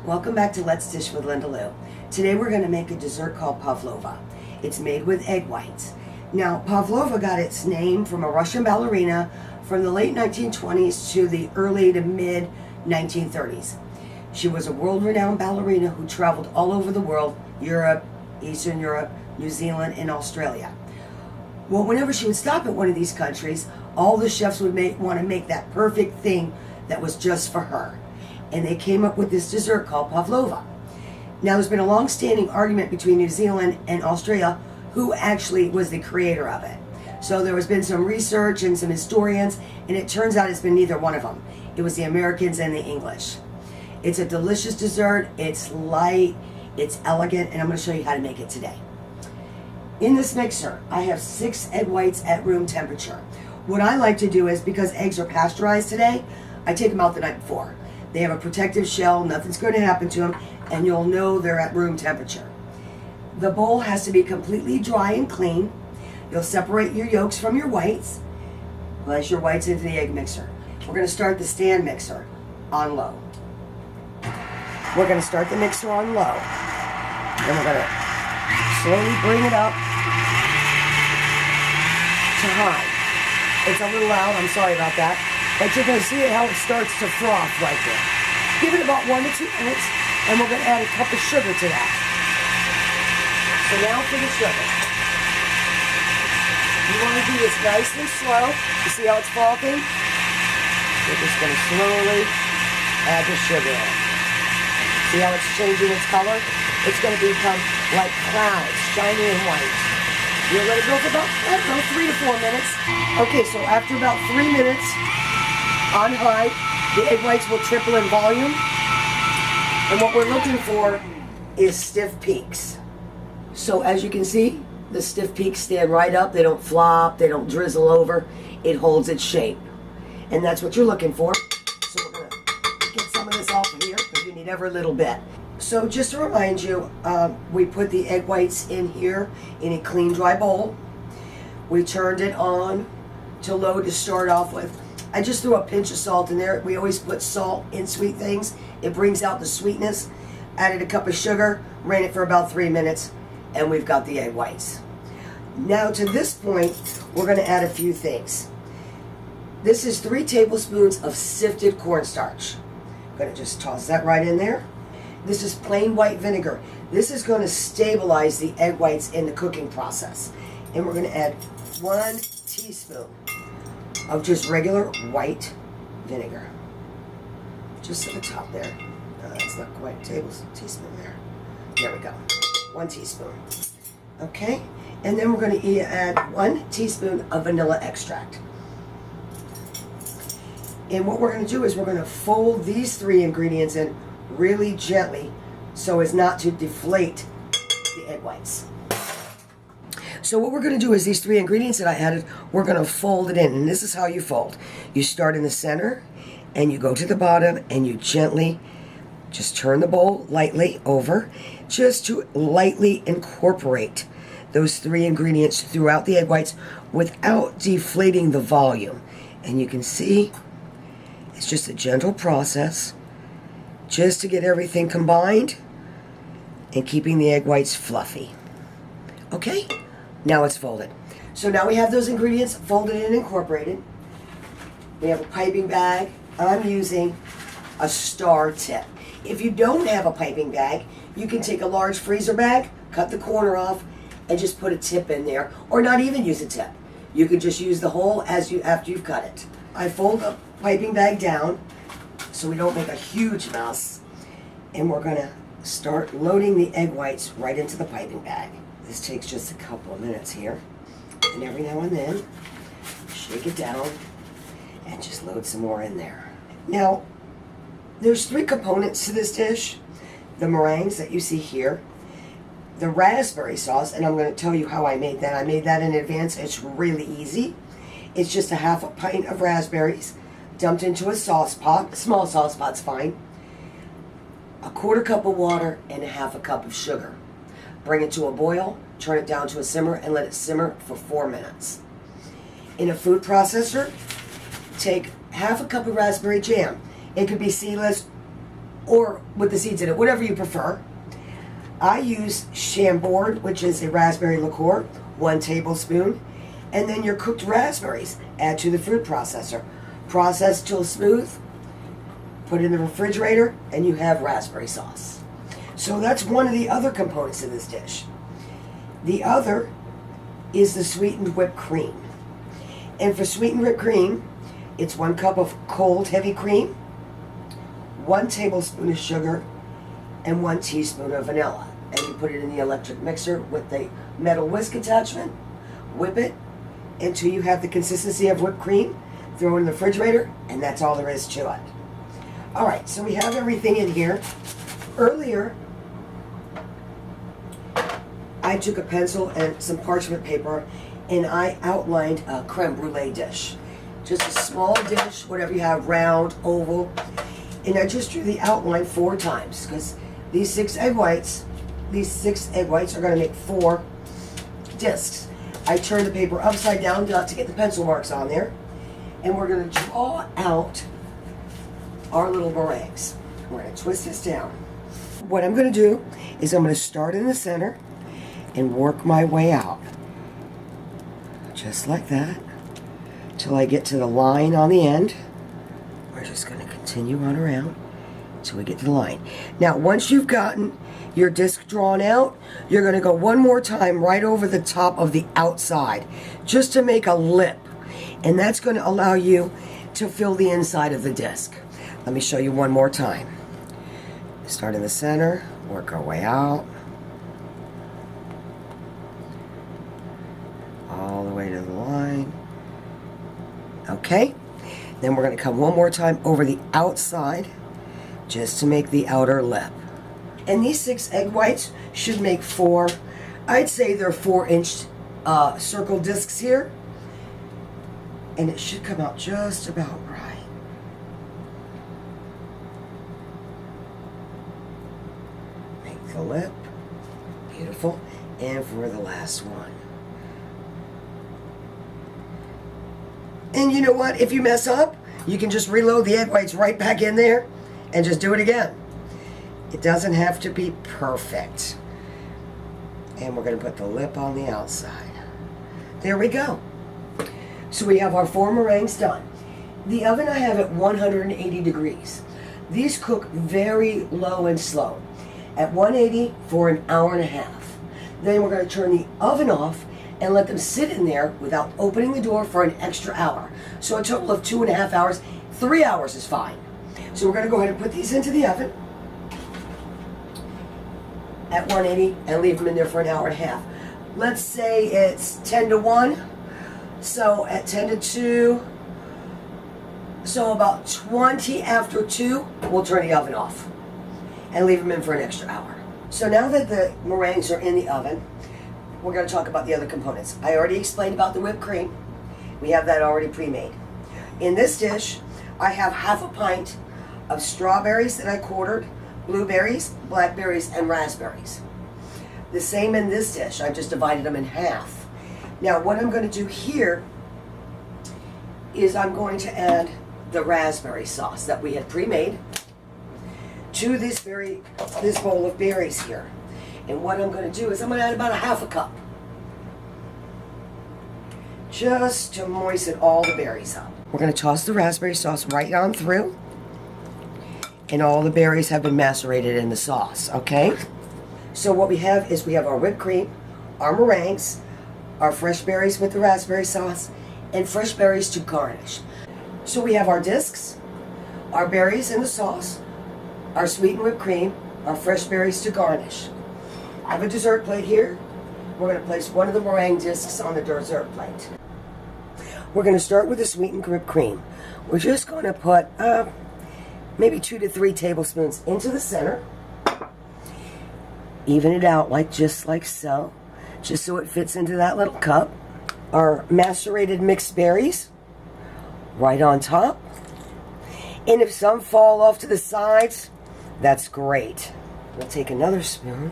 Welcome back to Let's Dish with Linda Lou. Today we're going to make a dessert called Pavlova. It's made with egg whites. Now, Pavlova got its name from a Russian ballerina from the late 1920s to the early to mid 1930s. She was a world-renowned ballerina who traveled all over the world, Europe, Eastern Europe, New Zealand, and Australia. Well, whenever she would stop at one of these countries, all the chefs would want to make that perfect thing that was just for her. And they came up with this dessert called Pavlova. Now, there's been a long-standing argument between New Zealand and Australia who actually was the creator of it. So there has been some research and some historians, and it turns out it's been neither one of them. It was the Americans and the English. It's a delicious dessert. It's light, it's elegant, and I'm going to show you how to make it today. In this mixer, I have 6 egg whites at room temperature. What I like to do is, because eggs are pasteurized today, I take them out the night before. They have a protective shell, nothing's going to happen to them, and you'll know they're at room temperature. The bowl has to be completely dry and clean. You'll separate your yolks from your whites. Place your whites into the egg mixer. We're going to start the stand mixer on low. We're going to start the mixer on low. Then we're going to slowly bring it up to high. It's a little loud, I'm sorry about that. But you're going to see how it starts to froth right there. Give it about 1 to 2 minutes, and we're going to add a cup of sugar to that. So now for the sugar. You want to do this nice and slow. You see how it's frothing? We're just going to slowly add the sugar in. See how it's changing its color? It's going to become like clouds, shiny and white. You're going to go for about, 3 to 4 minutes. Okay, so after about 3 minutes, on high, the egg whites will triple in volume. And what we're looking for is stiff peaks. So as you can see, the stiff peaks stand right up. They don't flop, they don't drizzle over. It holds its shape. And that's what you're looking for. So we're going to get some of this off of here because you need every little bit. So just to remind you, we put the egg whites in here in a clean, dry bowl. We turned it on to low to start off with. I just threw a pinch of salt in there. We always put salt in sweet things. It brings out the sweetness. Added a cup of sugar, ran it for about 3 minutes, and we've got the egg whites. Now to this point, we're going to add a few things. This is 3 tablespoons of sifted cornstarch. I'm going to just toss that right in there. This is plain white vinegar. This is going to stabilize the egg whites in the cooking process. And we're going to add 1 teaspoon of just regular white vinegar. Just at the top there. That's not quite a teaspoon there. There we go. 1 teaspoon. Okay? And then we're going to add 1 teaspoon of vanilla extract. And what we're going to do is we're going to fold these 3 ingredients in really gently so as not to deflate the egg whites. So what we're going to do is these 3 ingredients that I added, we're going to fold it in. And this is how you fold. You start in the center and you go to the bottom and you gently just turn the bowl lightly over just to lightly incorporate those 3 ingredients throughout the egg whites without deflating the volume. And you can see it's just a gentle process just to get everything combined and keeping the egg whites fluffy. Okay? Now it's folded. So now we have those ingredients folded and incorporated. We have a piping bag. I'm using a star tip. If you don't have a piping bag, you can take a large freezer bag, cut the corner off, and just put a tip in there, or not even use a tip. You can just use the hole after you've cut it. I fold the piping bag down so we don't make a huge mess, and we're going to start loading the egg whites right into the piping bag. This takes just a couple of minutes here, and every now and then shake it down and just load some more in there. Now there's 3 components to this dish. The meringues that you see here, the raspberry sauce, and I'm going to tell you how I made that. I made that in advance. It's really easy. It's just a half a pint of raspberries dumped into a sauce pot. Small sauce pot's fine. A 1/4 cup of water and a 1/2 cup of sugar. Bring it to a boil, turn it down to a simmer, and let it simmer for 4 minutes. In a food processor, take 1/2 cup of raspberry jam. It could be seedless or with the seeds in it, whatever you prefer. I use Chambord, which is a raspberry liqueur, 1 tablespoon, and then your cooked raspberries. Add to the food processor. Process till smooth, put it in the refrigerator, and you have raspberry sauce. So that's one of the other components of this dish. The other is the sweetened whipped cream. And for sweetened whipped cream, it's 1 cup of cold heavy cream, 1 tablespoon of sugar, and 1 teaspoon of vanilla. And you put it in the electric mixer with the metal whisk attachment, whip it until you have the consistency of whipped cream, throw it in the refrigerator, and that's all there is to it. Alright, so we have everything in here. Earlier, I took a pencil and some parchment paper and I outlined a creme brulee dish. Just a small dish, whatever you have, round, oval. And I just drew the outline 4 times because these 6 egg whites are going to make 4 discs. I turned the paper upside down not to get the pencil marks on there. And we're going to draw out our little meringues. We're going to twist this down. What I'm going to do is I'm going to start in the center and work my way out. Just like that. Till I get to the line on the end. We're just going to continue on around until we get to the line. Now, once you've gotten your disc drawn out, you're going to go one more time right over the top of the outside just to make a lip. And that's going to allow you to fill the inside of the disc. Let me show you one more time. Start in the center, work our way out. All the way to the line. Okay. Then we're going to come one more time over the outside just to make the outer lip. And these 6 egg whites should make 4, I'd say they're 4-inch circle discs here. And it should come out just about right. Make the lip. Beautiful. And for the last one. And you know what? If you mess up, you can just reload the egg whites right back in there and just do it again. It doesn't have to be perfect. And we're going to put the lip on the outside. There we go. So we have our 4 meringues done. The oven I have at 180 degrees. These cook very low and slow. At 180 for an hour and a half. Then we're going to turn the oven off and let them sit in there without opening the door for an extra hour. So a total of 2.5 hours. 3 hours is fine. So we're going to go ahead and put these into the oven at 180 and leave them in there for an hour and a half. Let's say it's 10 to 1. So at 10 to 2, so about 20 after 2, we'll turn the oven off and leave them in for an extra hour. So now that the meringues are in the oven, we're going to talk about the other components. I already explained about the whipped cream. We have that already pre-made. In this dish, I have 1/2 pint of strawberries that I quartered, blueberries, blackberries, and raspberries. The same in this dish. I've just divided them in half. Now what I'm going to do here is I'm going to add the raspberry sauce that we had pre-made to this bowl of berries here. And what I'm going to do is I'm going to add about 1/2 cup. Just to moisten all the berries up. We're going to toss the raspberry sauce right on through. And all the berries have been macerated in the sauce, okay? So what we have is we have our whipped cream, our meringues, our fresh berries with the raspberry sauce, and fresh berries to garnish. So we have our discs, our berries in the sauce, our sweetened whipped cream, our fresh berries to garnish. I have a dessert plate here. We're going to place one of the meringue discs on the dessert plate. We're going to start with the sweetened whipped cream. We're just going to put maybe 2 to 3 tablespoons into the center. Even it out just like so. Just so it fits into that little cup. Our macerated mixed berries right on top. And if some fall off to the sides, that's great. We'll take another spoon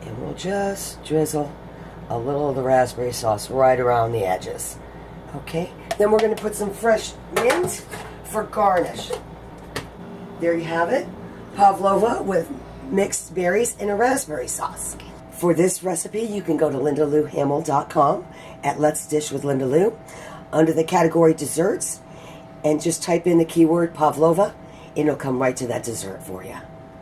and we'll just drizzle a little of the raspberry sauce right around the edges. Okay, then we're going to put some fresh mint for garnish. There you have it. Pavlova with mixed berries and a raspberry sauce. For this recipe, you can go to lindalouhamel.com at Let's Dish with Linda Lou under the category desserts and just type in the keyword Pavlova and it'll come right to that dessert for you.